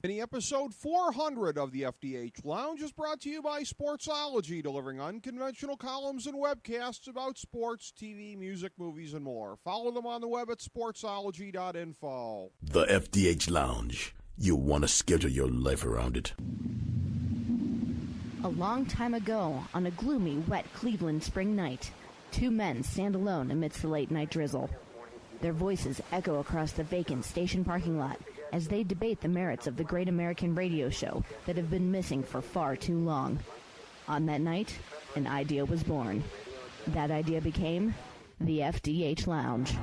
Mini episode 400 of the FDH Lounge is brought to you by Sportsology, delivering unconventional columns and webcasts about sports, TV, music, movies, and more. Follow them on the web at sportsology.info. The FDH Lounge. You'll want to schedule your life around it. A long time ago, on a gloomy, wet Cleveland spring night, two men stand alone amidst the late-night drizzle. Their voices echo across the vacant station parking lot as they debate the merits of the great American radio show that have been missing for far too long. On that night, an idea was born. That idea became the FDH Lounge.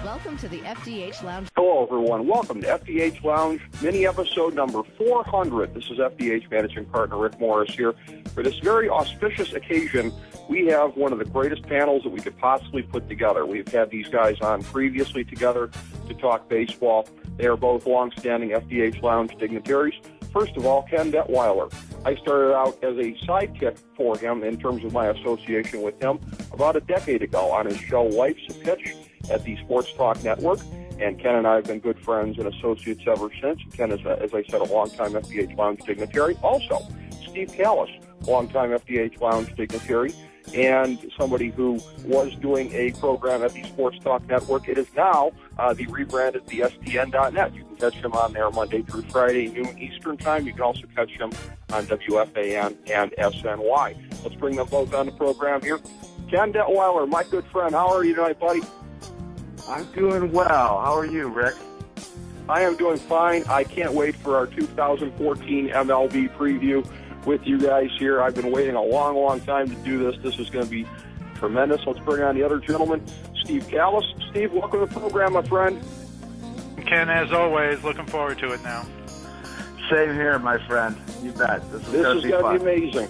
Welcome to the FDH Lounge. Hello, everyone. Welcome to FDH Lounge, mini episode number 400. This is FDH Managing Partner Rick Morris here. For this very auspicious occasion, we have one of the greatest panels that we could possibly put together. We've had these guys on previously together to talk baseball. They are both long-standing FDH Lounge dignitaries. First of all, Ken Detwiler. I started out as a sidekick for him in terms of my association with him about a decade ago on his show Life's a Pitch at the Sports Talk Network, and Ken and I have been good friends and associates ever since. Ken is, as I said, a longtime FDH Lounge dignitary. Also, Steve Kallas, longtime FDH Lounge dignitary, and somebody who was doing a program at the Sports Talk Network. It is now the rebranded the STN.net. You can catch him on there Monday through Friday, noon Eastern Time. You can also catch him on WFAN and SNY. Let's bring them both on the program here. Ken Detwiler, my good friend, how are you tonight, buddy? I'm doing well. How are you, Rick? I am doing fine. I can't wait for our 2014 MLB preview with you guys here. I've been waiting a long, long time to do this. This is going to be tremendous. Let's bring on the other gentleman, Steve Kallas. Steve, welcome to the program, my friend. Ken, as always, looking forward to it now. Same here, my friend. You bet. This is going to be amazing.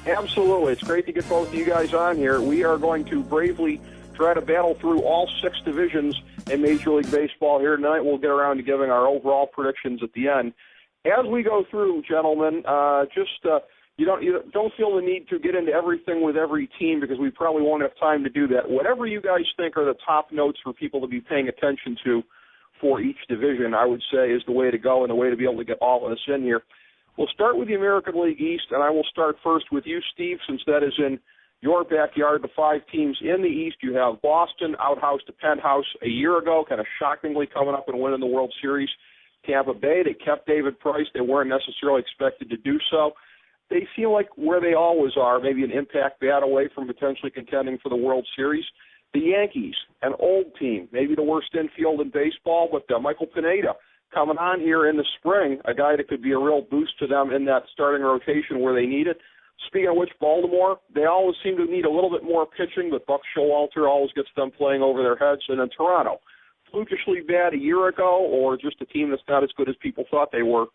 Absolutely. It's great to get both of you guys on here. We are going to bravely try to battle through all 6 divisions in Major League Baseball here tonight. We'll get around to giving our overall predictions at the end. As we go through, gentlemen, you don't feel the need to get into everything with every team because we probably won't have time to do that. Whatever you guys think are the top notes for people to be paying attention to for each division, I would say is the way to go and the way to be able to get all of this in here. We'll start with the American League East, and I will start first with you, Steve, since that is in your backyard. The 5 teams in the East, you have Boston outhouse to penthouse a year ago, kind of shockingly coming up and winning the World Series. Tampa Bay, they kept David Price. They weren't necessarily expected to do so. They feel like where they always are, maybe an impact bat away from potentially contending for the World Series. The Yankees, an old team, maybe the worst infield in baseball, but Michael Pineda coming on here in the spring, a guy that could be a real boost to them in that starting rotation where they need it. Speaking of which, Baltimore, they always seem to need a little bit more pitching, but Buck Showalter always gets them playing over their heads. And then Toronto, flukishly bad a year ago, or just a team that's not as good as people thought they were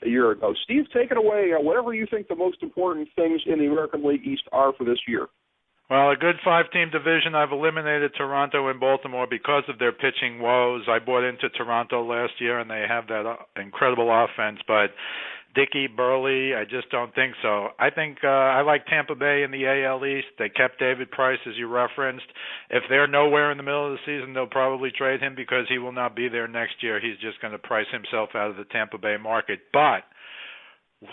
a year ago. Steve, take it away. Whatever you think the most important things in the American League East are for this year. Well, a good 5-team division. I've eliminated Toronto and Baltimore because of their pitching woes. I bought into Toronto last year, and they have that incredible offense, but Dickey, Burley, I just don't think so. I think I like Tampa Bay in the AL East. They kept David Price, as you referenced. If they're nowhere in the middle of the season, they'll probably trade him because he will not be there next year. He's just going to price himself out of the Tampa Bay market. But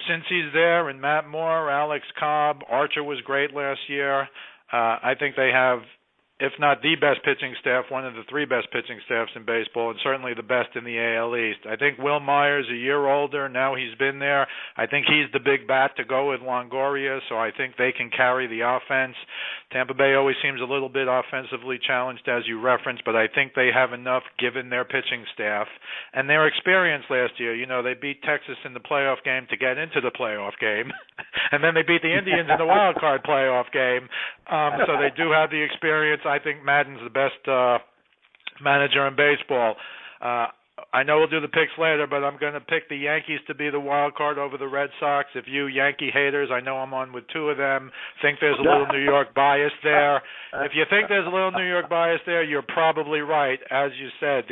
since he's there, and Matt Moore, Alex Cobb, Archer was great last year, I think they have, if not the best pitching staff, one of the 3 best pitching staffs in baseball, and certainly the best in the AL East. I think Will Myers, a year older, now he's been there. I think he's the big bat to go with Longoria, so I think they can carry the offense. Tampa Bay always seems a little bit offensively challenged, as you referenced, but I think they have enough given their pitching staff and their experience last year. You know, they beat Texas in the playoff game to get into the playoff game, and then they beat the Indians in the wild card playoff game, so they do have the experience. I think Madden's the best manager in baseball. I know we'll do the picks later, but I'm going to pick the Yankees to be the wild card over the Red Sox. If you Yankee haters, I know I'm on with two of them, think there's a little New York bias there. If you think there's a little New York bias there, you're probably right. As you said,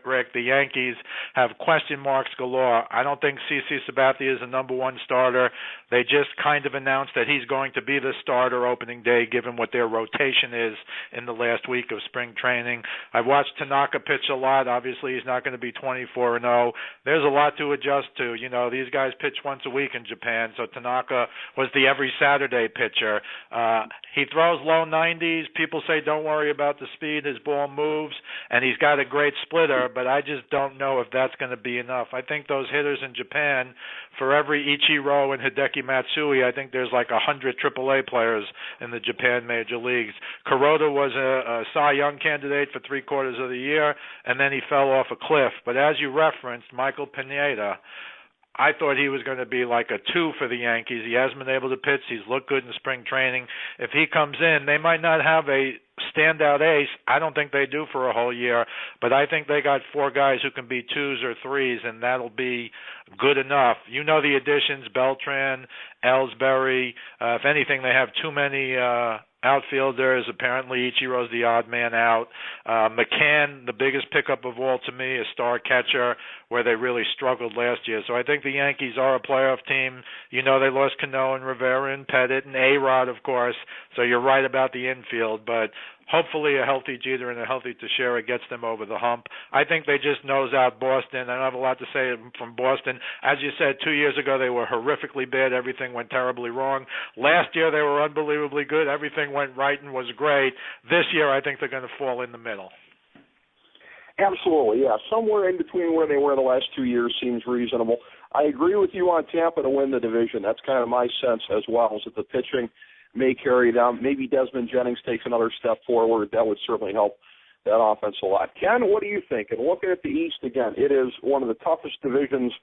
Rick, the Yankees have question marks galore. I don't think CC Sabathia is the number one starter. They just kind of announced that he's going to be the starter opening day, given what their rotation is in the last week of spring training. I've watched Tanaka pitch a lot. Obviously, he's not going to be 24-0. There's a lot to adjust to. You know, these guys pitch once a week in Japan, so Tanaka was the every Saturday pitcher. He throws low 90s. People say don't worry about the speed. His ball moves, and he's got a great splitter, but I just don't know if that's going to be enough. I think those hitters in Japan, for every Ichiro and Hideki Matsui, I think there's like 100 AAA players in the Japan Major Leagues. Kuroda was a Cy Young candidate for 3/4 of the year, and then he fell off a cliff. But as you referenced, Michael Pineda, I thought he was going to be like a 2 for the Yankees. He hasn't been able to pitch. He's looked good in spring training. If he comes in, they might not have a standout ace. I don't think they do for a whole year, but I think they got 4 guys who can be 2s or 3s, and that'll be good enough. You know the additions, Beltran, Ellsbury. If anything, they have too many outfielders. Apparently Ichiro's the odd man out. McCann, the biggest pickup of all to me, a star catcher, where they really struggled last year. So I think the Yankees are a playoff team. You know they lost Cano and Rivera and Pettit and A-Rod, of course, so you're right about the infield, but hopefully a healthy Jeter and a healthy Teixeira gets them over the hump. I think they just nose out Boston. I don't have a lot to say from Boston. As you said, 2 years ago they were horrifically bad. Everything went terribly wrong. Last year they were unbelievably good. Everything went right and was great. This year I think they're going to fall in the middle. Absolutely, yeah. Somewhere in between where they were the last 2 years seems reasonable. I agree with you on Tampa to win the division. That's kind of my sense as well, is that the pitching may carry down. Maybe Desmond Jennings takes another step forward. That would certainly help that offense a lot. Ken, what do you think? And looking at the East again, it is one of the toughest divisions,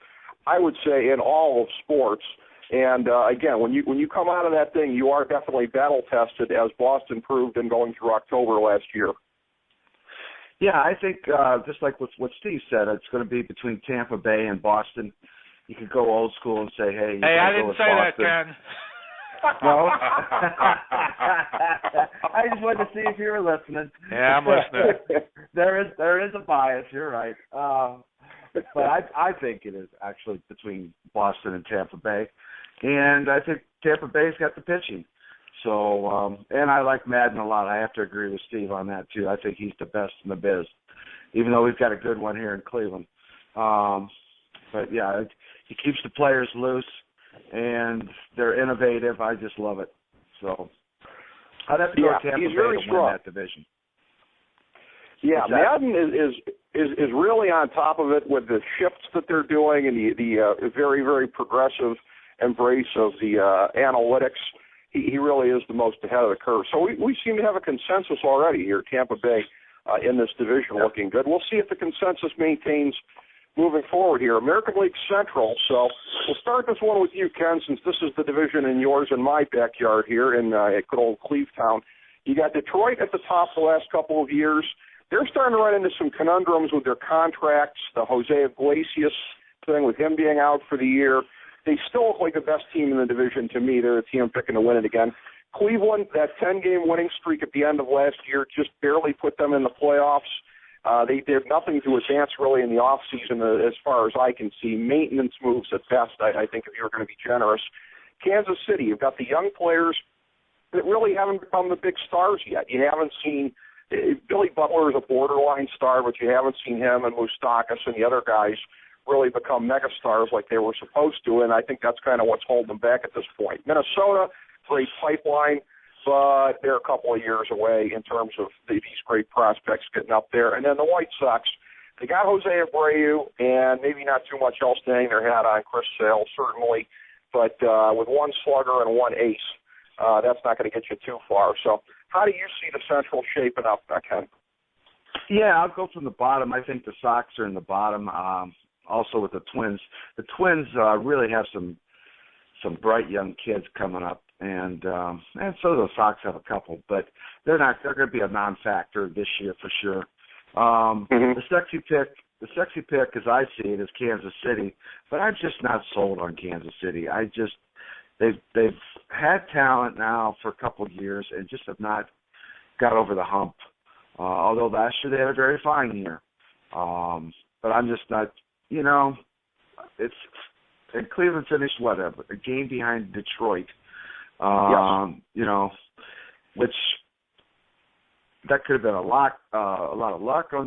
I would say, in all of sports. And again, when you come out of that thing, you are definitely battle tested, as Boston proved in going through October last year. Yeah, I think just like what Steve said, it's going to be between Tampa Bay and Boston. You could go old school and say, hey, I didn't say Boston. that, Ken. No. I just wanted to see if you were listening. Yeah, I'm listening. There is a bias. You're right. But I think it is actually between Boston and Tampa Bay, and I think Tampa Bay's got the pitching. So, and I like Madden a lot. I have to agree with Steve on that too. I think he's the best in the biz, even though we've got a good one here in Cleveland. But yeah, he keeps the players loose, and they're innovative. I just love it. So I'd have to go Tampa Bay to win that division. Yeah, Madden is really on top of it with the shifts that they're doing and the very, very progressive embrace of the analytics. He really is the most ahead of the curve. So we seem to have a consensus already here, Tampa Bay, in this division looking good. We'll see if the consensus maintains moving forward here. American League Central. So we'll start this one with you, Ken, since this is the division in yours and my backyard here in good old Clevetown. You got Detroit at the top the last couple of years. They're starting to run into some conundrums with their contracts, the Jose Iglesias thing with him being out for the year. They still look like the best team in the division to me. They're the team picking to win it again. Cleveland, that 10-game winning streak at the end of last year just barely put them in the playoffs. They have nothing to advance really in the offseason as far as I can see. Maintenance moves at best, I think, if you're going to be generous. Kansas City, you've got the young players that really haven't become the big stars yet. You haven't seen Billy Butler is a borderline star, but you haven't seen him and Moustakas and the other guys really become megastars like they were supposed to, and I think that's kind of what's holding them back at this point. Minnesota, great pipeline, but they're a couple of years away in terms of these great prospects getting up there. And then the White Sox, they got Jose Abreu, and maybe not too much else to hang their hat on. Chris Sale, certainly, but with one slugger and one ace, that's not going to get you too far. So how do you see the Central shaping up, Ken? Yeah, I'll go from the bottom. I think the Sox are in the bottom. Also with the Twins. The Twins really have some bright young kids coming up, and so the Sox have a couple, but they're going to be a non-factor this year for sure. The sexy pick, as I see it, is Kansas City, but I'm just not sold on Kansas City. They've had talent now for a couple of years and just have not got over the hump. Although last year they had a very fine year, but I'm just not. And Cleveland finished a game behind Detroit. Yes. Which that could have been a lot of luck on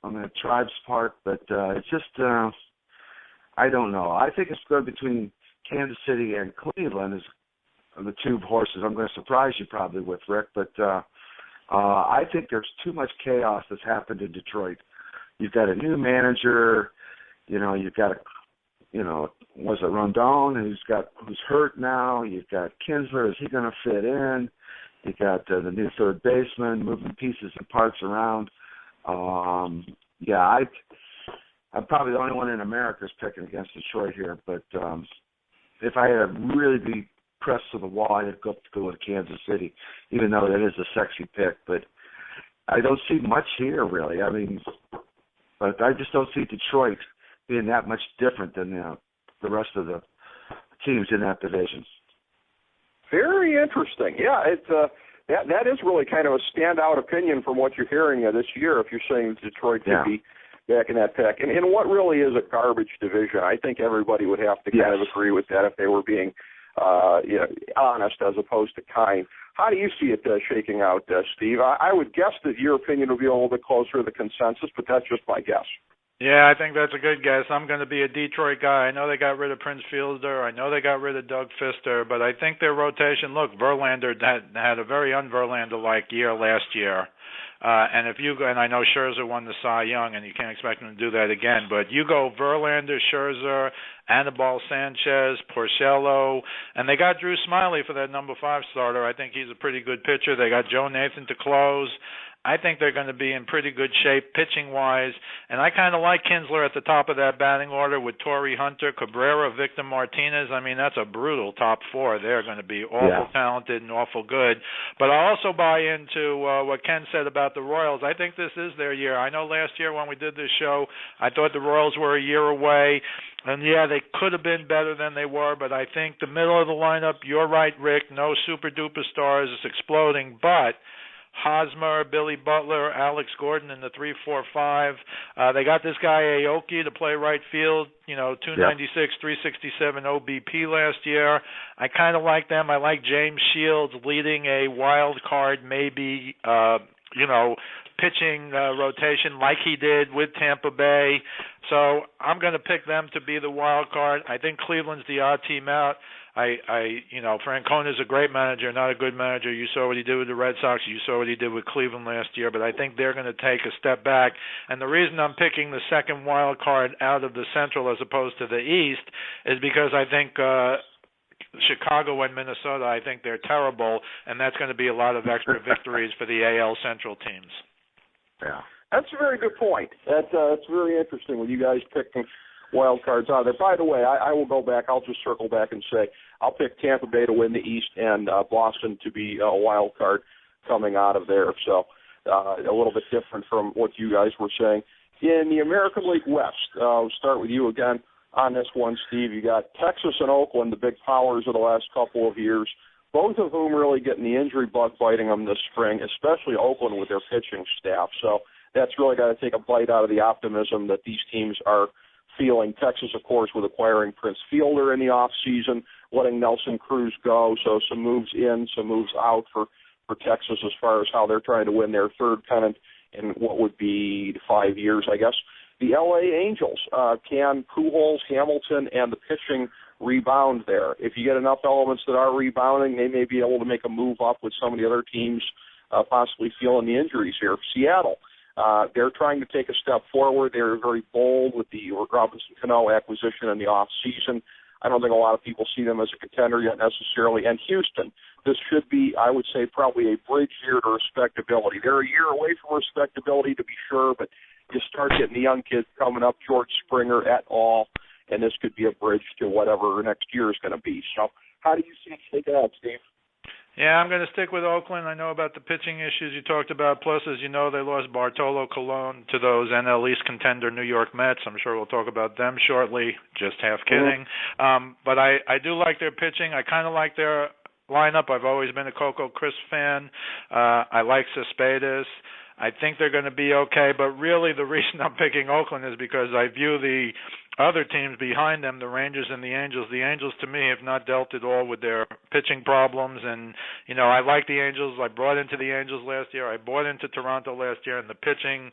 the Tribe's part, but it's just I don't know. I think it's good between Kansas City and Cleveland is the two horses. I'm going to surprise you probably with, Rick, but I think there's too much chaos that's happened in Detroit. You've got a new manager. You've got was it Rondon who's hurt now? You've got Kinsler. Is he going to fit in? You got the new third baseman moving pieces and parts around. I'm probably the only one in America who's picking against Detroit here. But if I had to really be pressed to the wall, I'd go to Kansas City, even though that is a sexy pick. But I don't see much here, really. But I just don't see Detroit being that much different than the rest of the teams in that division. Very interesting. Yeah, it's that is really kind of a standout opinion from what you're hearing this year. If you're saying Detroit could be back in that pack, and what really is a garbage division, I think everybody would have to kind of agree with that if they were being honest as opposed to kind. How do you see it shaking out, Steve? I would guess that your opinion would be a little bit closer to the consensus, but that's just my guess. Yeah, I think that's a good guess. I'm going to be a Detroit guy. I know they got rid of Prince Fielder. I know they got rid of Doug Fister, but I think their rotation, look, Verlander had a very un-Verlander-like year last year. And I know Scherzer won the Cy Young, and you can't expect him to do that again, but you go Verlander, Scherzer, Anibal Sanchez, Porcello, and they got Drew Smiley for that number 5 starter. I think he's a pretty good pitcher. They got Joe Nathan to close. I think they're going to be in pretty good shape pitching-wise, and I kind of like Kinsler at the top of that batting order with Torrey Hunter, Cabrera, Victor Martinez. I mean, that's a brutal top 4. They're going to be awful talented and awful good. But I also buy into what Ken said about the Royals. I think this is their year. I know last year when we did this show, I thought the Royals were a year away, and they could have been better than they were, but I think the middle of the lineup, you're right, Rick, no super-duper stars, it's exploding, but Hosmer, Billy Butler, Alex Gordon in the 3-4-5. They got this guy Aoki to play right field, 296, 367 OBP last year. I kind of like them. I like James Shields leading a wild card, maybe, pitching rotation like he did with Tampa Bay. So I'm going to pick them to be the wild card. I think Cleveland's the odd team out. Francona's a great manager, not a good manager. You saw what he did with the Red Sox. You saw what he did with Cleveland last year. But I think they're going to take a step back. And the reason I'm picking the second wild card out of the Central as opposed to the East is because I think Chicago and Minnesota, I think they're terrible, and that's going to be a lot of extra victories for the AL Central teams. Yeah. That's a very good point. That's very interesting when you guys pick wild cards out there. By the way, I will go back. I'll just circle back and say I'll pick Tampa Bay to win the East and Boston to be a wild card coming out of there. So a little bit different from what you guys were saying. In the American League West, I'll start with you again on this one, Steve. You got Texas and Oakland, the big powers of the last couple of years, both of whom really getting the injury bug biting them this spring, especially Oakland with their pitching staff. So that's really got to take a bite out of the optimism that these teams are feeling. Texas, of course, with acquiring Prince Fielder in the offseason, letting Nelson Cruz go. So some moves in, some moves out for Texas as far as how they're trying to win their third pennant in what would be 5 years, I guess. The L.A. Angels, can Pujols, Hamilton, and the pitching rebound there? If you get enough elements that are rebounding, they may be able to make a move up with some of the other teams possibly feeling the injuries here. Seattle, they're trying to take a step forward. They're very bold with the Robinson Cano acquisition in the offseason. I don't think a lot of people see them as a contender yet necessarily. And Houston, this should be, I would say, probably a bridge year to respectability. They're a year away from respectability, to be sure, but you start getting the young kids coming up, George Springer et al., and this could be a bridge to whatever next year is going to be. So how do you see it shaking out, Steve? Yeah, I'm going to stick with Oakland. I know about the pitching issues you talked about. Plus, as you know, they lost Bartolo Colon to those NL East contender New York Mets. I'm sure we'll talk about them shortly. Just half kidding. But I do like their pitching. I kind of like their lineup. I've always been a Coco Crisp fan. I like Cespedes. I think they're going to be okay. But really, the reason I'm picking Oakland is because I view the other teams behind them, the Rangers and the Angels. The Angels, to me, have not dealt at all with their pitching problems. And, you know, I like the Angels. I bought into the Angels last year. I bought into Toronto last year, and the pitching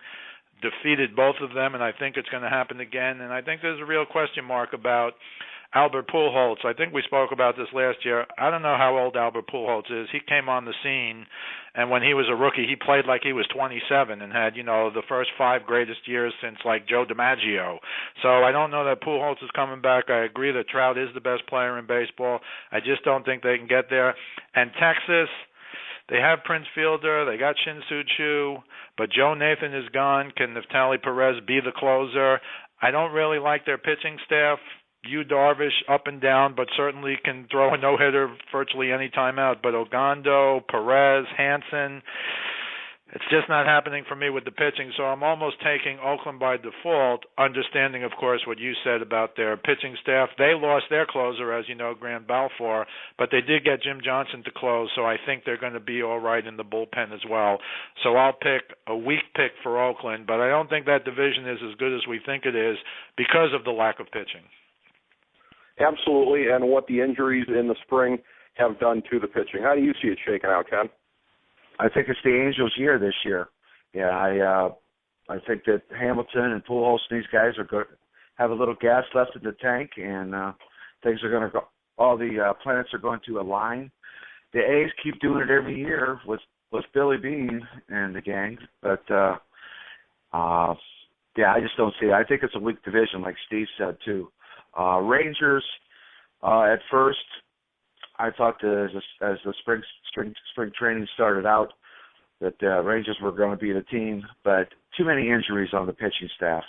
defeated both of them, and I think it's going to happen again. And I think there's a real question mark about Albert Pujols. I think we spoke about this last year. I don't know how old Albert Pujols is. He came on the scene, and when he was a rookie, he played like he was 27 and had, you know, the first 5 greatest years since, like, Joe DiMaggio. So I don't know that Pujols is coming back. I agree that Trout is the best player in baseball. I just don't think they can get there. And Texas, they have Prince Fielder, they got Shin-Soo Choo, but Joe Nathan is gone. Can Neftali Perez be the closer? I don't really like their pitching staff. Yu Darvish up and down, but certainly can throw a no-hitter virtually any time out. But Ogando, Perez, Hansen, it's just not happening for me with the pitching. So I'm almost taking Oakland by default, understanding, of course, what you said about their pitching staff. They lost their closer, as you know, Grant Balfour, but they did get Jim Johnson to close, so I think they're going to be all right in the bullpen as well. So I'll pick a weak pick for Oakland, but I don't think that division is as good as we think it is because of the lack of pitching. Absolutely, and what the injuries in the spring have done to the pitching. How do you see it shaking out, Ken? I think it's the Angels' year this year. Yeah, I think that Hamilton and Pujols and these guys are going to have a little gas left in the tank, and things are going to go. All the planets are going to align. The A's keep doing it every year with Billy Beane and the gang, but yeah, I just don't see it. I think it's a weak division, like Steve said too. Rangers, at first, I thought as the spring training started out that Rangers were going to be the team, but too many injuries on the pitching staff.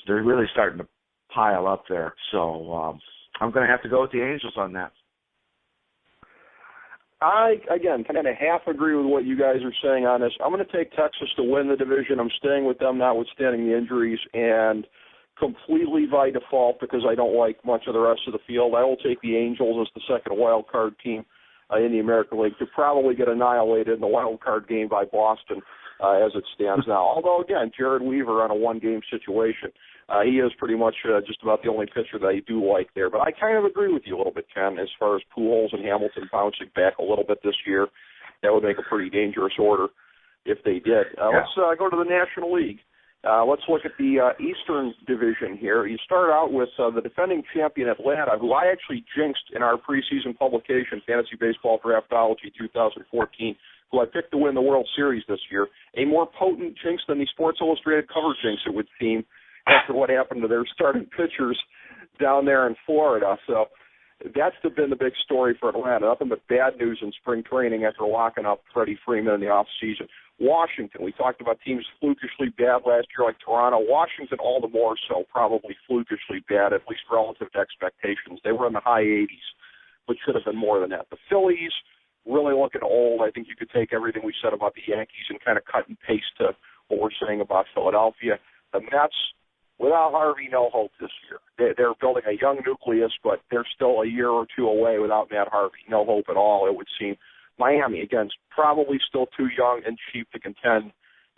They're really starting to pile up there. So I'm going to have to go with the Angels on that. I, again, kind of half agree with what you guys are saying on this. I'm going to take Texas to win the division. I'm staying with them notwithstanding the injuries, and completely by default because I don't like much of the rest of the field. I will take the Angels as the second wild card team in the American League to probably get annihilated in the wild card game by Boston as it stands now. Although, again, Jared Weaver on a one-game situation. He is pretty much just about the only pitcher that I do like there. But I kind of agree with you a little bit, Ken, as far as Pujols and Hamilton bouncing back a little bit this year. That would make a pretty dangerous order if they did. Let's go to the National League. Let's look at the Eastern Division here. You start out with the defending champion Atlanta, who I actually jinxed in our preseason publication, Fantasy Baseball Draftology 2014, who I picked to win the World Series this year. A more potent jinx than the Sports Illustrated cover jinx, it would seem, after what happened to their starting pitchers down there in Florida. So that's been the big story for Atlanta. Nothing but bad news in spring training after locking up Freddie Freeman in the offseason. Washington, we talked about teams flukishly bad last year like Toronto. Washington all the more so, probably flukishly bad, at least relative to expectations. They were in the high 80s, but should have been more than that. The Phillies, really looking old. I think you could take everything we said about the Yankees and kind of cut and paste to what we're saying about Philadelphia. The Mets, without Harvey, no hope this year. They're building a young nucleus, but they're still a year or two away without Matt Harvey. No hope at all, it would seem. Miami, again, probably still too young and cheap to contend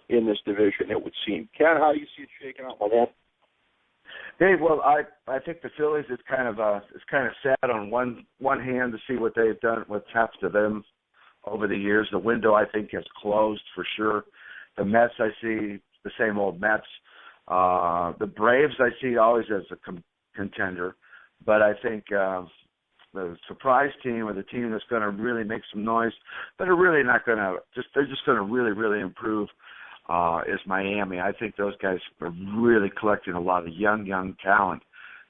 in this division, it would seem. Ken, how do you see it shaking out, my man? Dave, well, I think the Phillies is kind of sad on one hand to see what they've done, what's happened to them over the years. The window, I think, has closed for sure. The Mets, I see the same old Mets. The Braves, I see always as a contender, but I think the surprise team or the team that's going to really make some noise, but are really not going to they're just going to really, really improve is Miami. I think those guys are really collecting a lot of young talent.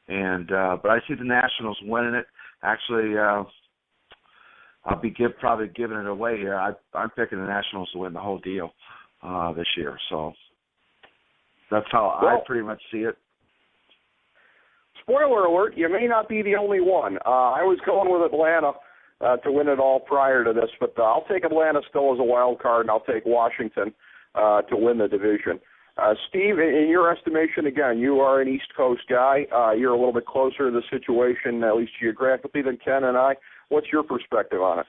And but I see the Nationals winning it. Actually, I'll be probably giving it away here. I'm picking the Nationals to win the whole deal this year. So that's how I pretty much see it. Spoiler alert, you may not be the only one. I was going with Atlanta to win it all prior to this. But I'll take Atlanta still as a wild card, and I'll take Washington to win the division. Steve, in your estimation, again, you are an East Coast guy. You're a little bit closer to the situation, at least geographically, than Ken and I. What's your perspective on it?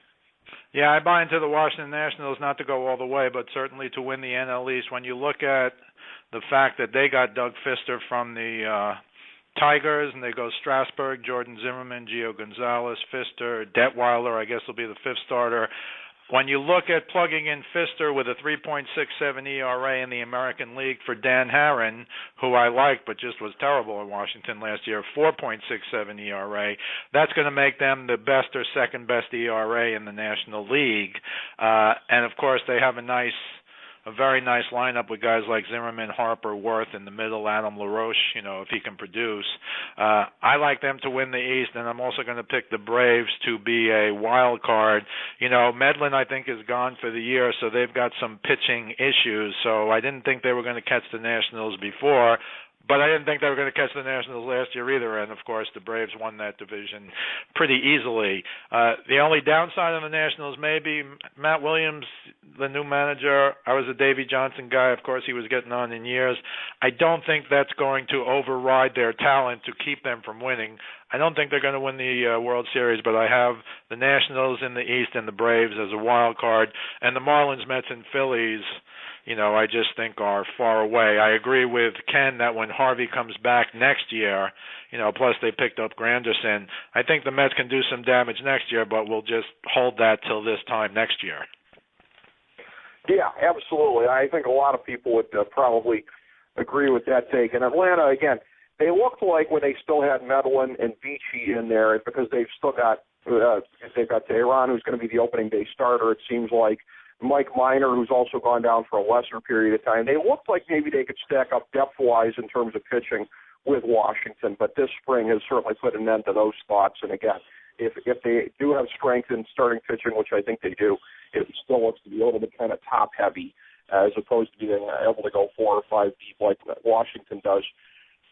Yeah, I buy into the Washington Nationals, not to go all the way, but certainly to win the NL East. When you look at the fact that they got Doug Fister from the Tigers, and they go Strasburg, Jordan Zimmerman, Gio Gonzalez, Fister, Detwiler, I guess will be the fifth starter. When you look at plugging in Fister with a 3.67 ERA in the American League for Dan Herron, who I liked but just was terrible in Washington last year, 4.67 ERA, that's going to make them the best or second best ERA in the National League. And, of course, they have a very nice lineup with guys like Zimmerman, Harper, Worth in the middle, Adam LaRoche, if he can produce. I like them to win the East, and I'm also going to pick the Braves to be a wild card. Medlin, I think, is gone for the year, so they've got some pitching issues. So I didn't think they were going to catch the Nationals before, but I didn't think they were going to catch the Nationals last year either, and, of course, the Braves won that division pretty easily. The only downside of the Nationals may be Matt Williams, the new manager. I was a Davey Johnson guy. Of course, he was getting on in years. I don't think that's going to override their talent to keep them from winning. I don't think they're going to win the World Series, but I have the Nationals in the East and the Braves as a wild card, and the Marlins, Mets, and Phillies, I just think are far away. I agree with Ken that when Harvey comes back next year, plus they picked up Granderson, I think the Mets can do some damage next year, but we'll just hold that till this time next year. Yeah, absolutely. I think a lot of people would probably agree with that take. And Atlanta, again, they looked like when they still had Medellin and Vici in there, because they've still got Tehran, who's going to be the opening day starter, it seems like, Mike Minor, who's also gone down for a lesser period of time. They looked like maybe they could stack up depth-wise in terms of pitching with Washington, but this spring has certainly put an end to those thoughts. And again, if they do have strength in starting pitching, which I think they do, it still looks to be a little bit kind of top-heavy as opposed to being able to go 4 or 5 deep like Washington does.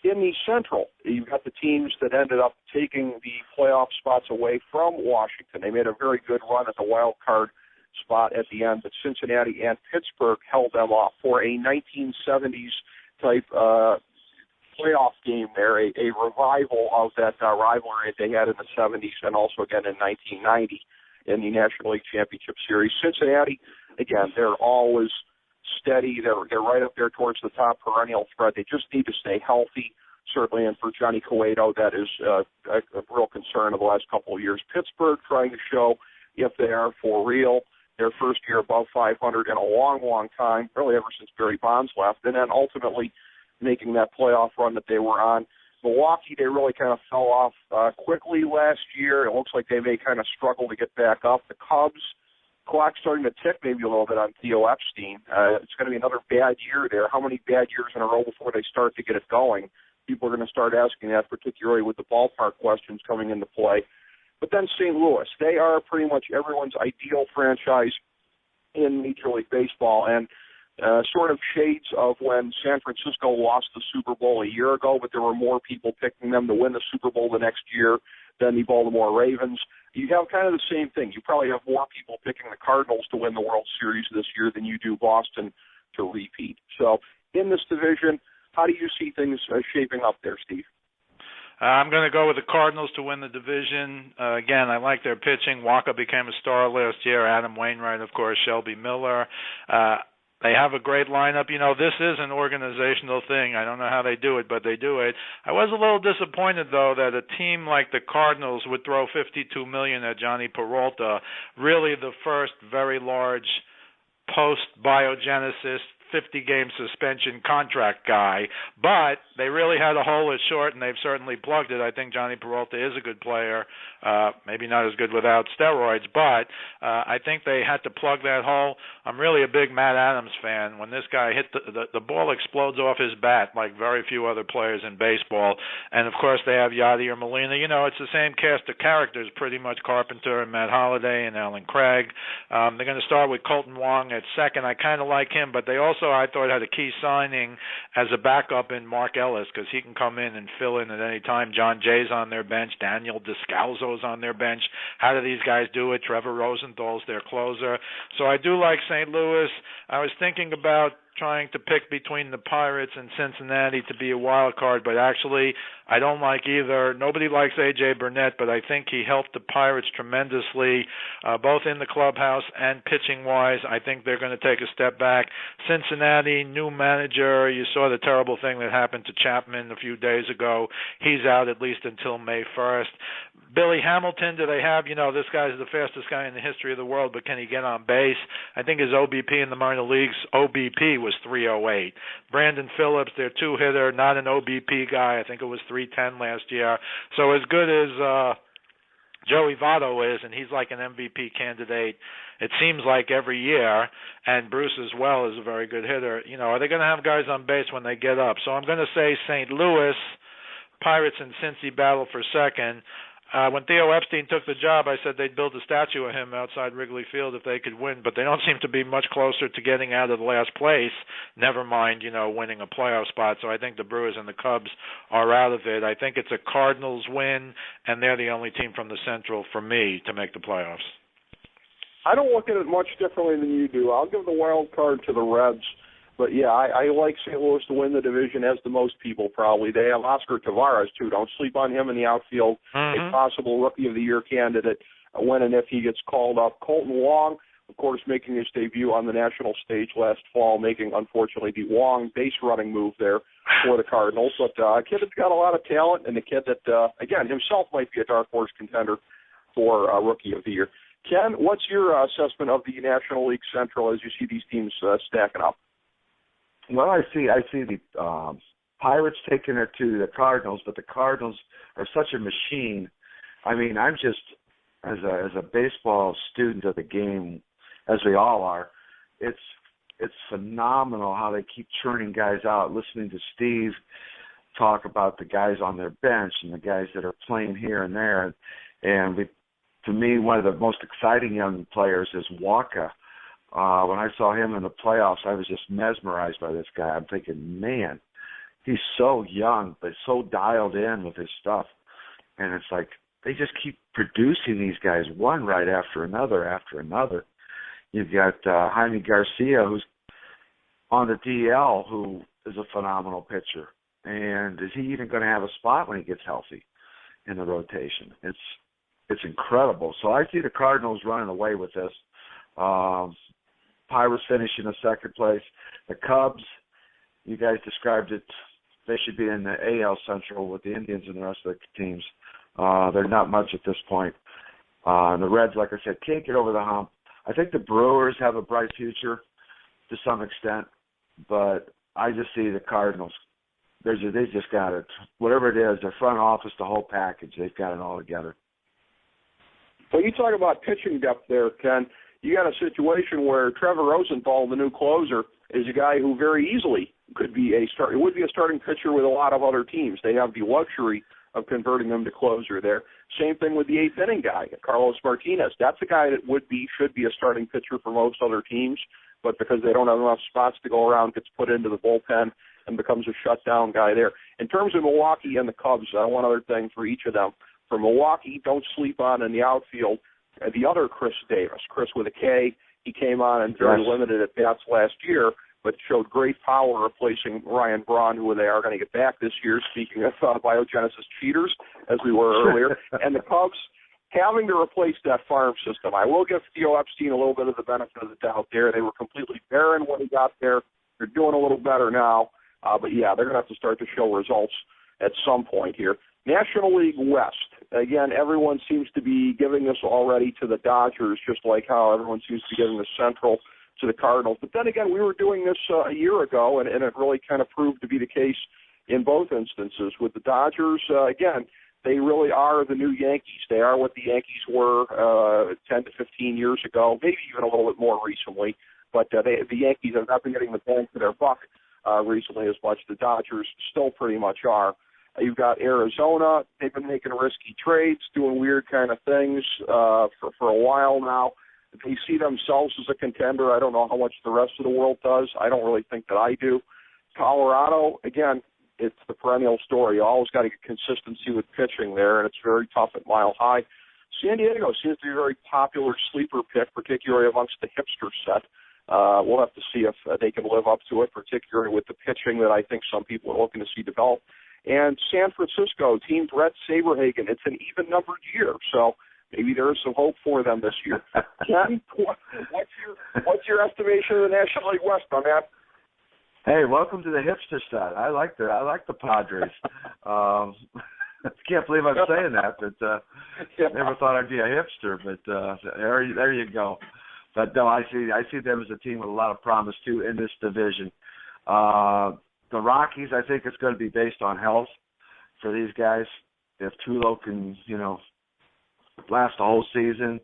In the Central, you've got the teams that ended up taking the playoff spots away from Washington. They made a very good run at the wild card spot at the end, but Cincinnati and Pittsburgh held them off for a 1970s type playoff game there, a revival of that rivalry that they had in the 70s and also again in 1990 in the National League Championship Series. Cincinnati, again, they're always steady. They're right up there towards the top perennial threat. They just need to stay healthy, certainly, and for Johnny Cueto, that is a real concern of the last couple of years. Pittsburgh trying to show if they are for real. Their first year above 500 in a long, long time, really ever since Barry Bonds left, and then ultimately making that playoff run that they were on. Milwaukee, they really kind of fell off quickly last year. It looks like they may kind of struggle to get back up. The Cubs, clock's starting to tick maybe a little bit on Theo Epstein. It's going to be another bad year there. How many bad years in a row before they start to get it going? People are going to start asking that, particularly with the ballpark questions coming into play. But then St. Louis, they are pretty much everyone's ideal franchise in Major League Baseball, and sort of shades of when San Francisco lost the Super Bowl a year ago, but there were more people picking them to win the Super Bowl the next year than the Baltimore Ravens. You have kind of the same thing. You probably have more people picking the Cardinals to win the World Series this year than you do Boston to repeat. So in this division, how do you see things shaping up there, Steve? I'm going to go with the Cardinals to win the division. Again, I like their pitching. Waka became a star last year. Adam Wainwright, of course, Shelby Miller. They have a great lineup. This is an organizational thing. I don't know how they do it, but they do it. I was a little disappointed, though, that a team like the Cardinals would throw $52 million at Johnny Peralta, really the first very large post-biogenesis 50-game suspension contract guy, but they really had a hole at short, and they've certainly plugged it. I think Johnny Peralta is a good player, maybe not as good without steroids, but I think they had to plug that hole. I'm really a big Matt Adams fan. When this guy hit the ball explodes off his bat like very few other players in baseball, and of course they have Yadier Molina. It's the same cast of characters, pretty much Carpenter and Matt Holliday and Alan Craig. They're going to start with Colton Wong at second. I kind of like him, but they also also, I thought, had a key signing as a backup in Mark Ellis, because he can come in and fill in at any time. John Jay's on their bench. Daniel Descalzo's on their bench. How do these guys do it? Trevor Rosenthal's their closer. So I do like St. Louis. I was thinking about trying to pick between the Pirates and Cincinnati to be a wild card, but actually I don't like either. Nobody likes A.J. Burnett, but I think he helped the Pirates tremendously, both in the clubhouse and pitching-wise. I think they're going to take a step back. Cincinnati, new manager. You saw the terrible thing that happened to Chapman a few days ago. He's out at least until May 1st. Billy Hamilton, do they have, this guy's the fastest guy in the history of the world, but can he get on base? I think his OBP in the minor leagues, OBP was 308. Brandon Phillips, their two-hitter, not an OBP guy. I think it was 310 last year. So as good as Joey Votto is, and he's like an MVP candidate, it seems like every year, and Bruce as well is a very good hitter. Are they going to have guys on base when they get up? So I'm going to say St. Louis, Pirates and Cincy battle for second. When Theo Epstein took the job, I said they'd build a statue of him outside Wrigley Field if they could win, but they don't seem to be much closer to getting out of the last place, never mind, winning a playoff spot. So I think the Brewers and the Cubs are out of it. I think it's a Cardinals win, and they're the only team from the Central, for me, to make the playoffs. I don't look at it much differently than you do. I'll give the wild card to the Reds. But, yeah, I like St. Louis to win the division, as do most people probably. They have Oscar Taveras, too. Don't sleep on him in the outfield. A possible Rookie of the Year candidate when and if he gets called up. Colton Wong, of course, making his debut on the national stage last fall, making, unfortunately, the Wong base-running move there for the Cardinals. But a kid that's got a lot of talent, and a kid that, again, himself might be a dark horse contender for Rookie of the Year. Ken, what's your assessment of the National League Central as you see these teams stacking up? Well, I see the Pirates taking it to the Cardinals, but the Cardinals are such a machine. I mean, I'm just, as a baseball student of the game, as we all are, it's phenomenal how they keep churning guys out. Listening to Steve talk about the guys on their bench and the guys that are playing here and there, and to me, one of the most exciting young players is Waka. When I saw him in the playoffs, I was just mesmerized by this guy. I'm thinking, man, he's so young, but so dialed in with his stuff. And it's like they just keep producing these guys one right after another. You've got Jaime Garcia, who's on the DL, who is a phenomenal pitcher. And is he even going to have a spot when he gets healthy in the rotation? It's incredible. So I see the Cardinals running away with this. Pirates finishing in second place. The Cubs, you guys described it, they should be in the AL Central with the Indians and the rest of the teams. They're not much at this point. And the Reds, like I said, can't get over the hump. I think the Brewers have a bright future to some extent, but I just see the Cardinals. They just got it. Whatever it is, their front office, the whole package, they've got it all together. Well, you talk about pitching depth there, Ken. You got a situation where Trevor Rosenthal, the new closer, is a guy who very easily would be a starting pitcher with a lot of other teams. They have the luxury of converting him to closer there. Same thing with the eighth inning guy, Carlos Martinez. That's a guy that should be a starting pitcher for most other teams, but because they don't have enough spots to go around, gets put into the bullpen and becomes a shutdown guy there. In terms of Milwaukee and the Cubs, one other thing for each of them. For Milwaukee, don't sleep on in the outfield the other Chris Davis, Chris with a K. He came on and very limited at bats last year, but showed great power replacing Ryan Braun, who they are going to get back this year, speaking of biogenesis cheaters, as we were earlier. And the Cubs having to replace that farm system. I will give Theo Epstein a little bit of the benefit of the doubt there. They were completely barren when he got there. They're doing a little better now. But, yeah, they're going to have to start to show results at some point here. National League West. Again, everyone seems to be giving this already to the Dodgers, just like how everyone seems to be giving the Central to the Cardinals. But then again, we were doing this a year ago, and it really kind of proved to be the case in both instances. With the Dodgers, again, they really are the new Yankees. They are what the Yankees were 10 to 15 years ago, maybe even a little bit more recently. But the Yankees have not been getting the bang for their buck recently as much. The Dodgers still pretty much are. You've got Arizona. They've been making risky trades, doing weird kind of things for a while now. they see themselves as a contender. I don't know how much the rest of the world does. I don't really think that I do. Colorado, again, it's the perennial story. You always got to get consistency with pitching there, and it's very tough at Mile High. San Diego seems to be a very popular sleeper pick, particularly amongst the hipster set. We'll have to see if they can live up to it, particularly with the pitching that I think some people are looking to see develop. And San Francisco, Team Brett Saberhagen, it's an even-numbered year, so maybe there is some hope for them this year. Ken, what's your estimation of the National League West on that? Hey, welcome to the hipster side. I like the Padres. Can't believe I'm saying that, but never thought I'd be a hipster. But there you go. But no, I see them as a team with a lot of promise too in this division. The Rockies, I think it's going to be based on health for these guys. If Tulo can, last the whole season,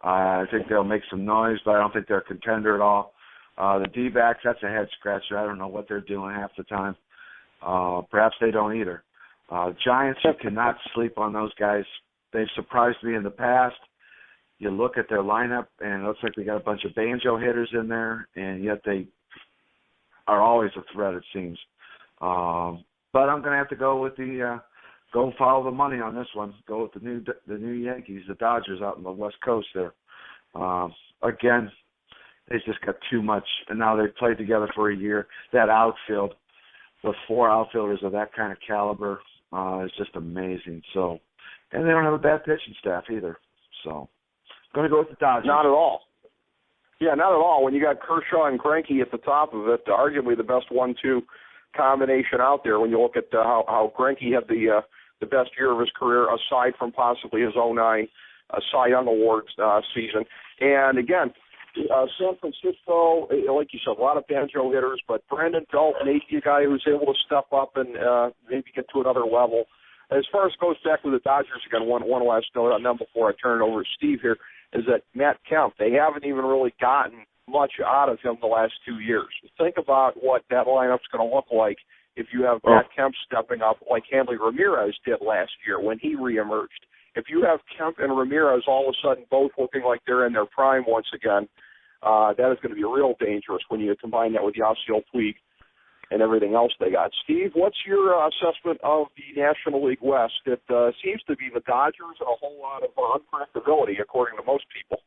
I think they'll make some noise, but I don't think they're a contender at all. The D-backs, that's a head-scratcher. I don't know what they're doing half the time. Perhaps they don't either. Giants, you cannot sleep on those guys. They've surprised me in the past. You look at their lineup, and it looks like they got a bunch of banjo hitters in there, and yet they are always a threat, it seems. But I'm going to have to go with go follow the money on this one. Go with the new Yankees, the Dodgers out on the West Coast there. Again, they just got too much, and now they've played together for a year. That outfield, with 4 outfielders of that kind of caliber, is just amazing. So, and they don't have a bad pitching staff either. So, going to go with the Dodgers. Not at all. Yeah, not at all. When you got Kershaw and Greinke at the top of it, arguably the best 1-2 combination out there. When you look at how Greinke had the best year of his career, aside from possibly his 2009 Cy Young Awards season, and again. San Francisco, like you said, a lot of banjo hitters, but Brandon Belt may be a guy who's able to step up and maybe get to another level. As far as goes back with the Dodgers, again, one last note on them before I turn it over to Steve here, is that Matt Kemp, they haven't even really gotten much out of him the last 2 years. Think about what that lineup's going to look like if you have Matt Kemp stepping up like Hanley Ramirez did last year when he reemerged. If you have Kemp and Ramirez all of a sudden both looking like they're in their prime once again, that is going to be real dangerous when you combine that with Yasiel Puig and everything else they got. Steve, what's your assessment of the National League West? It seems to be the Dodgers and a whole lot of unpredictability, according to most people.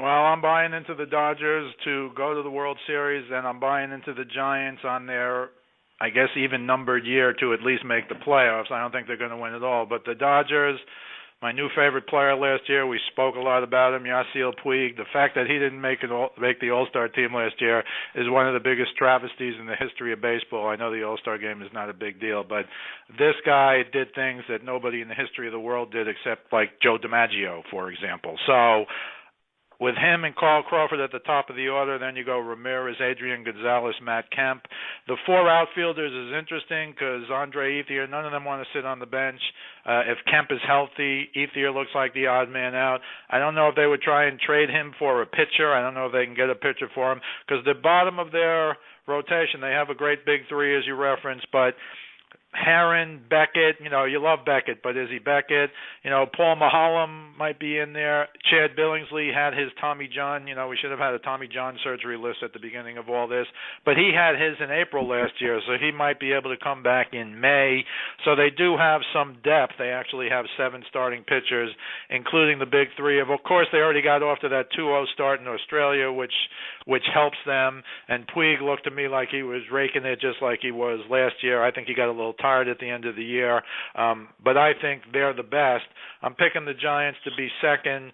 Well, I'm buying into the Dodgers to go to the World Series, and I'm buying into the Giants on their, I guess, even numbered year to at least make the playoffs. I don't think they're going to win at all. But the Dodgers, my new favorite player last year, we spoke a lot about him, Yasiel Puig. The fact that he didn't make the All-Star team last year is one of the biggest travesties in the history of baseball. I know the All-Star game is not a big deal, but this guy did things that nobody in the history of the world did except like Joe DiMaggio, for example. So with him and Carl Crawford at the top of the order, then you go Ramirez, Adrian Gonzalez, Matt Kemp. The 4 outfielders is interesting because Andre Ethier, none of them want to sit on the bench. If Kemp is healthy, Ethier looks like the odd man out. I don't know if they would try and trade him for a pitcher. I don't know if they can get a pitcher for him because the bottom of their rotation, they have a great big 3 as you referenced, but Herron, Beckett, you love Beckett, but is he Beckett? Paul Maholm might be in there. Chad Billingsley had his Tommy John. We should have had a Tommy John surgery list at the beginning of all this. But he had his in April last year, so he might be able to come back in May. So they do have some depth. They actually have 7 starting pitchers, including the big 3. Of course, they already got off to that 2-0 start in Australia, which helps them. And Puig looked to me like he was raking it just like he was last year. I think he got a little tired at the end of the year, but I think they're the best. I'm picking the Giants to be second,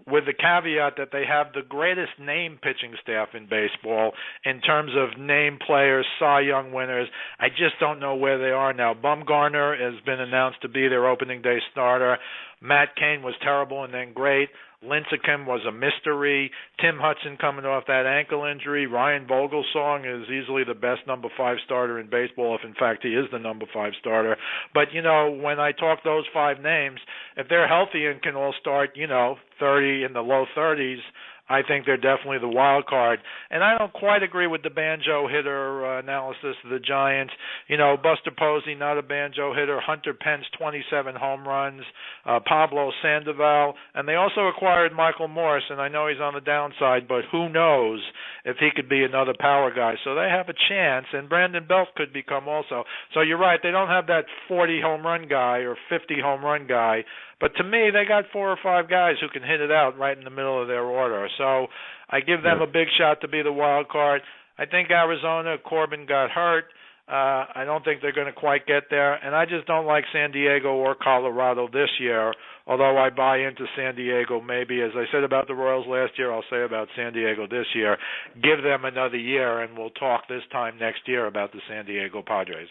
with the caveat that they have the greatest name pitching staff in baseball in terms of name players, Cy Young winners. I just don't know where they are now. Bumgarner has been announced to be their opening day starter. Matt Cain was terrible and then great. Lincecum was a mystery. Tim Hudson coming off that ankle injury. Ryan Vogelsong is easily the best number 5 starter in baseball, if in fact he is the number 5 starter. But, when I talk those 5 names, if they're healthy and can all start, 30 in the low 30s, I think they're definitely the wild card. And I don't quite agree with the banjo hitter analysis of the Giants. You know, Buster Posey, not a banjo hitter. Hunter Pence, 27 home runs. Pablo Sandoval. And they also acquired Michael Morse, and I know he's on the downside, but who knows if he could be another power guy. So they have a chance, and Brandon Belt could become also. So you're right, they don't have that 40 home run guy or 50 home run guy. But to me, they got 4 or 5 guys who can hit it out right in the middle of their order. So I give them a big shot to be the wild card. I think Arizona, Corbin got hurt. I don't think they're going to quite get there. And I just don't like San Diego or Colorado this year, although I buy into San Diego maybe. As I said about the Royals last year, I'll say about San Diego this year. Give them another year, and we'll talk this time next year about the San Diego Padres.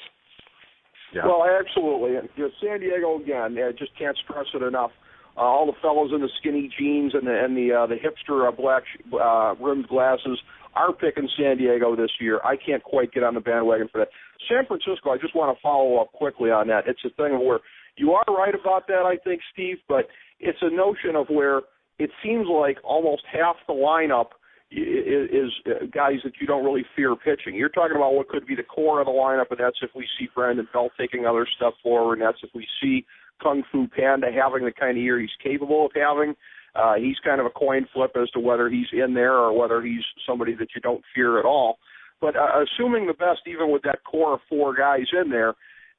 Yeah. Well, absolutely. And San Diego, again, I just can't stress it enough. All the fellows in the skinny jeans and the hipster black rimmed glasses are picking San Diego this year. I can't quite get on the bandwagon for that. San Francisco, I just want to follow up quickly on that. It's a thing where you are right about that, I think, Steve, but it's a notion of where it seems like almost half the lineup is guys that you don't really fear pitching. You're talking about what could be the core of the lineup, and that's if we see Brandon Belt taking other stuff forward, and that's if we see Kung Fu Panda having the kind of year he's capable of having. He's kind of a coin flip as to whether he's in there or whether he's somebody that you don't fear at all. But assuming the best, even with that core of 4 guys in there,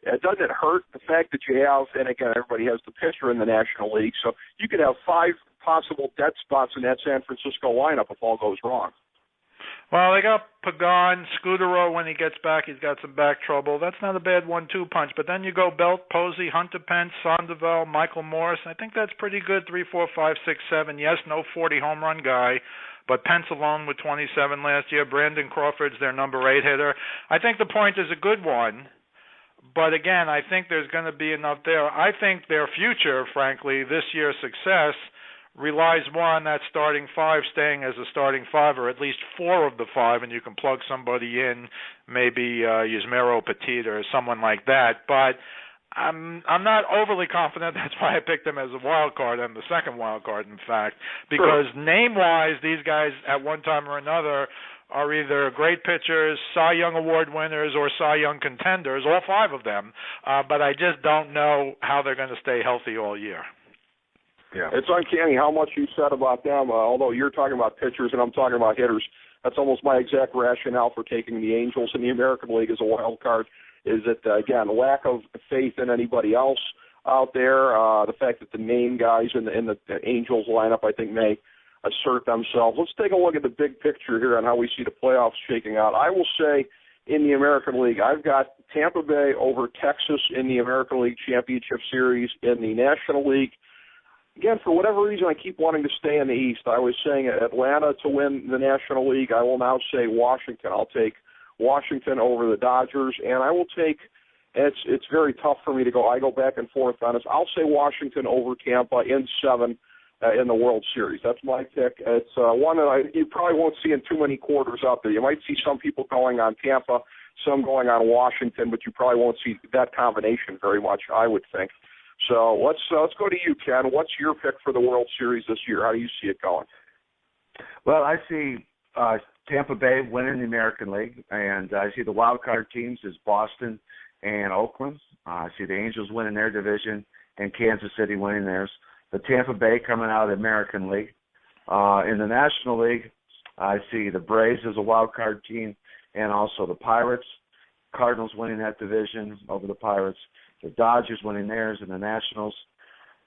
doesn't it hurt the fact that you have, and again, everybody has the pitcher in the National League, so you could have 5 possible dead spots in that San Francisco lineup if all goes wrong. Well, they got Pagan, Scudero when he gets back. He's got some back trouble. That's not a bad 1-2 punch. But then you go Belt, Posey, Hunter Pence, Sandoval, Michael Morse. I think that's pretty good. 3, 4, 5, 6, 7. Yes, no 40 home run guy, but Pence alone with 27 last year. Brandon Crawford's their number 8 hitter. I think the point is a good one. But again, I think there's going to be enough there. I think their future, frankly, this year's success relies more on that starting 5 staying as a starting 5, or at least 4 of the 5, and you can plug somebody in, maybe Yusmeiro Petit or someone like that. But I'm not overly confident. That's why I picked them as a wild card and the second wild card, in fact, because name-wise, these guys at one time or another are either great pitchers, Cy Young Award winners, or Cy Young contenders, all 5 of them. But I just don't know how they're going to stay healthy all year. Yeah. It's uncanny how much you said about them, although you're talking about pitchers and I'm talking about hitters. That's almost my exact rationale for taking the Angels in the American League as a wild card, is that, again, lack of faith in anybody else out there, the fact that the main guys in the Angels lineup, I think, may assert themselves. Let's take a look at the big picture here on how we see the playoffs shaking out. I will say in the American League, I've got Tampa Bay over Texas in the American League Championship Series. In the National League, again, for whatever reason, I keep wanting to stay in the East. I was saying Atlanta to win the National League. I will now say Washington. I'll take Washington over the Dodgers, and I will take. It's very tough for me to go. I go back and forth on this. I'll say Washington over Tampa in 7 in the World Series. That's my pick. It's one that you probably won't see in too many quarters out there. You might see some people going on Tampa, some going on Washington, but you probably won't see that combination very much, I would think. So let's go to you, Ken. What's your pick for the World Series this year? How do you see it going? Well, I see Tampa Bay winning the American League, and I see the wild card teams as Boston and Oakland. I see the Angels winning their division and Kansas City winning theirs. The Tampa Bay coming out of the American League. In the National League, I see the Braves as a wild card team and also the Pirates. Cardinals winning that division over the Pirates. The Dodgers winning theirs, and the Nationals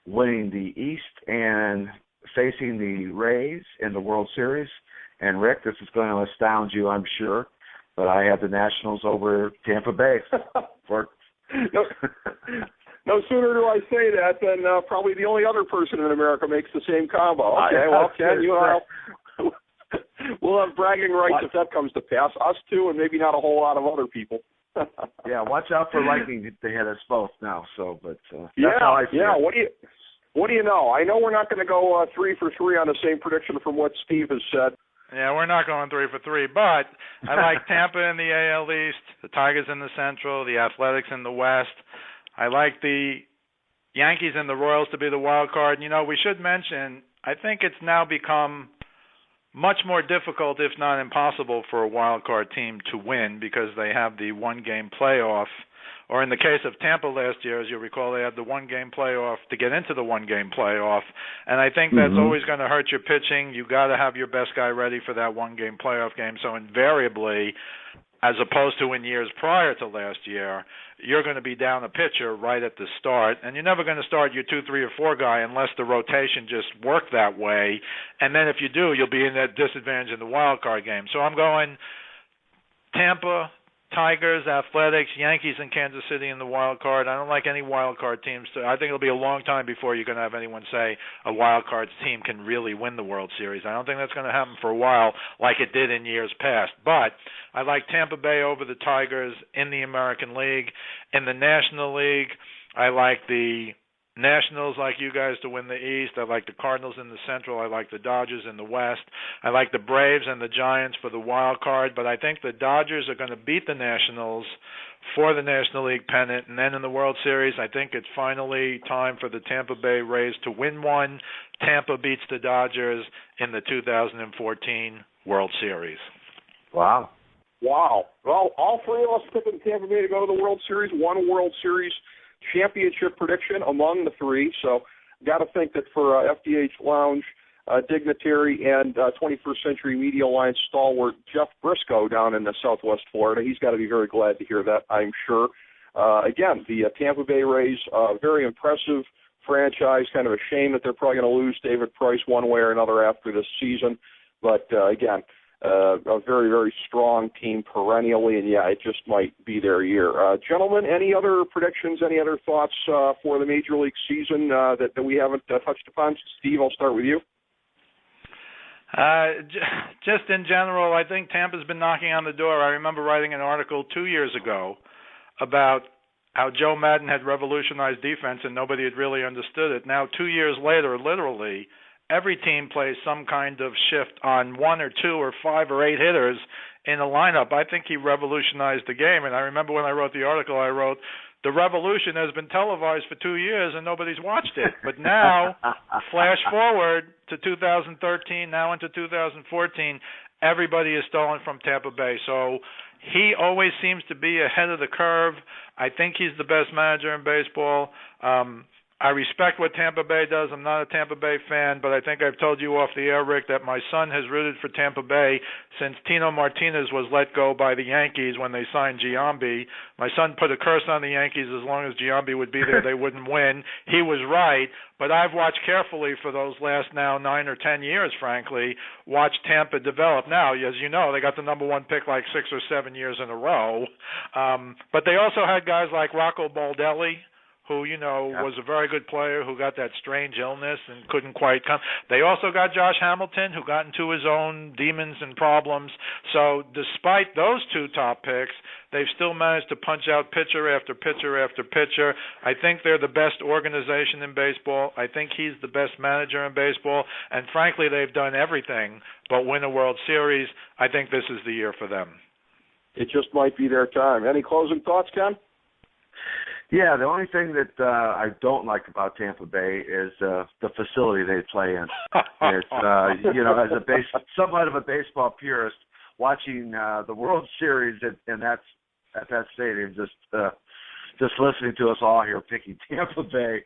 winning the East and facing the Rays in the World Series. And, Rick, this is going to astound you, I'm sure, but I have the Nationals over Tampa Bay. No sooner do I say that than probably the only other person in America makes the same combo. Okay, well, Ken, you and I, we'll have bragging rights if that comes to pass. Us two, and maybe not a whole lot of other people. Yeah, watch out for lightning to hit us both now. So, but that's how I feel. Yeah. What do you know? I know we're not going to go 3 for 3 on the same prediction from what Steve has said. Yeah, we're not going 3 for 3, but I like Tampa in the AL East, the Tigers in the Central, the Athletics in the West. I like the Yankees and the Royals to be the wild card. You know, we should mention, I think it's now become much more difficult, if not impossible, for a wild card team to win because they have the one-game playoff. Or in the case of Tampa last year, as you'll recall, they had the one-game playoff to get into the one-game playoff. And I think that's always going to hurt your pitching. You got to have your best guy ready for that one-game playoff game. So invariably, as opposed to in years prior to last year, you're going to be down a pitcher right at the start, and you're never going to start your 2, 3, or 4 guy unless the rotation just worked that way. And then if you do, you'll be in that disadvantage in the wild card game. So I'm going Tampa, Tigers, Athletics, Yankees, and Kansas City in the wild card. I don't like any wild card teams. I think it'll be a long time before you're going to have anyone say a wild card team can really win the World Series. I don't think that's going to happen for a while like it did in years past. But I like Tampa Bay over the Tigers in the American League. In the National League, I like the Nationals, like you guys, to win the East. I like the Cardinals in the Central. I like the Dodgers in the West. I like the Braves and the Giants for the wild card, but I think the Dodgers are going to beat the Nationals for the National League pennant. And then in the World Series, I think it's finally time for the Tampa Bay Rays to win one. Tampa beats the Dodgers in the 2014 World Series. Wow. Well, all three of us picking Tampa Bay to go to the World Series. One World Series championship prediction among the three. So got to think that for FDH Lounge, Dignitary, and 21st Century Media Alliance stalwart Jeff Briscoe down in Southwest Florida, he's got to be very glad to hear that, I'm sure. Again, the Tampa Bay Rays, very impressive franchise. Kind of a shame that they're probably going to lose David Price one way or another after this season. But, again, a very, very strong team perennially, and, yeah, it just might be their year. Gentlemen, any other predictions, any other thoughts for the Major League season that we haven't touched upon? Steve, I'll start with you. Just in general, I think Tampa's been knocking on the door. I remember writing an article 2 years ago about how Joe Madden had revolutionized defense and nobody had really understood it. Now, 2 years later, literally, every team plays some kind of shift on 1 or 2 or 5 or 8 hitters in a lineup. I think he revolutionized the game. And I remember when I wrote the article, I wrote, the revolution has been televised for 2 years and nobody's watched it. But now, flash forward to 2013, now into 2014, everybody is stolen from Tampa Bay. So he always seems to be ahead of the curve. I think he's the best manager in baseball. I respect what Tampa Bay does. I'm not a Tampa Bay fan, but I think I've told you off the air, Rick, that my son has rooted for Tampa Bay since Tino Martinez was let go by the Yankees when they signed Giambi. My son put a curse on the Yankees as long as Giambi would be there, they wouldn't win. He was right, but I've watched carefully for those last now 9 or 10 years, frankly, watch Tampa develop. Now, as you know, they got the number 1 pick like 6 or 7 years in a row. But they also had guys like Rocco Baldelli, who, you know, was a very good player, who got that strange illness and couldn't quite come. They also got Josh Hamilton, who got into his own demons and problems. So despite those 2 top picks, they've still managed to punch out pitcher after pitcher after pitcher. I think they're the best organization in baseball. I think he's the best manager in baseball. And frankly, they've done everything but win a World Series. I think this is the year for them. It just might be their time. Any closing thoughts, Ken? Yeah, the only thing that I don't like about Tampa Bay is the facility they play in. It's you know, as somewhat of a baseball purist, watching the World Series at that stadium, just listening to us all here picking Tampa Bay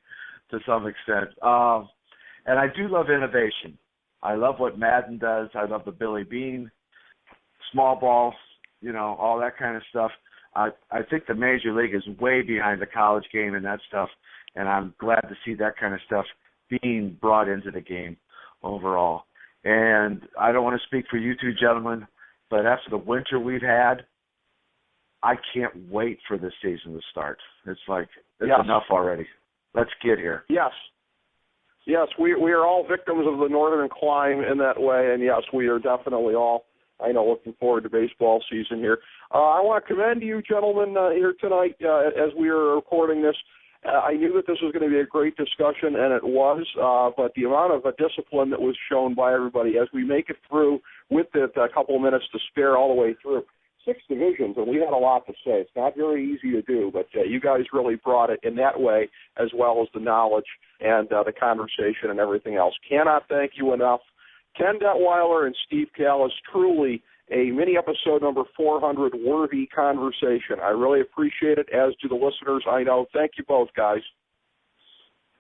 to some extent. And I do love innovation. I love what Madden does. I love the Billy Bean, small ball, you know, all that kind of stuff. I think the Major League is way behind the college game and that stuff, and I'm glad to see that kind of stuff being brought into the game overall. And I don't want to speak for you two gentlemen, but after the winter we've had, I can't wait for this season to start. It's like, it's enough already. Let's get here. Yes, we are all victims of the northern climb in that way, and yes, we are definitely all, I know, looking forward to baseball season here. I want to commend you, gentlemen, here tonight as we are recording this. I knew that this was going to be a great discussion, and it was, but the amount of discipline that was shown by everybody as we make it through with a couple of minutes to spare all the way through. 6 divisions, and we had a lot to say. It's not very easy to do, but you guys really brought it in that way, as well as the knowledge and the conversation and everything else. Cannot thank you enough. Ken Detwiler and Steve Kallas, truly a mini episode number 400 worthy conversation. I really appreciate it, as do the listeners, I know. Thank you both, guys.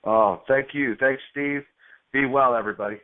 Oh, thank you. Thanks, Steve. Be well, everybody.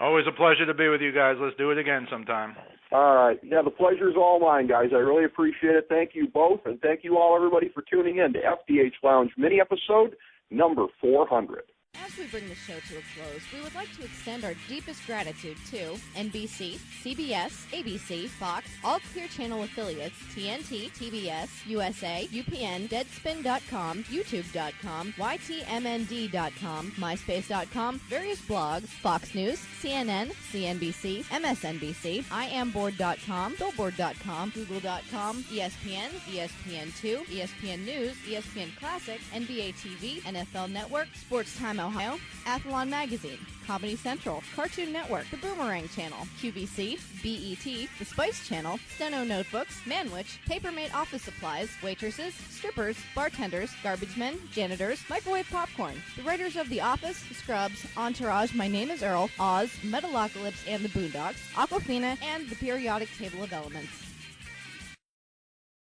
Always a pleasure to be with you guys. Let's do it again sometime. All right. Yeah, the pleasure's all mine, guys. I really appreciate it. Thank you both, and thank you all, everybody, for tuning in to FDH Lounge mini episode number 400. As we bring the show to a close, we would like to extend our deepest gratitude to NBC, CBS, ABC, Fox, all Clear Channel affiliates, TNT, TBS, USA, UPN, Deadspin.com, YouTube.com, YTMND.com, MySpace.com, various blogs, Fox News, CNN, CNBC, MSNBC, IamBoard.com, Billboard.com, Google.com, ESPN, ESPN2, ESPN News, ESPN Classic, NBA TV, NFL Network, Sports Time Ohio, Athlon Magazine, Comedy Central, Cartoon Network, The Boomerang Channel, QVC, BET, The Spice Channel, Steno Notebooks, Manwich, Papermate Office Supplies, waitresses, strippers, bartenders, garbage men, janitors, microwave popcorn, the writers of The Office, Scrubs, Entourage, My Name is Earl, Oz, Metalocalypse and the Boondocks, Aquafina, and the periodic table of elements.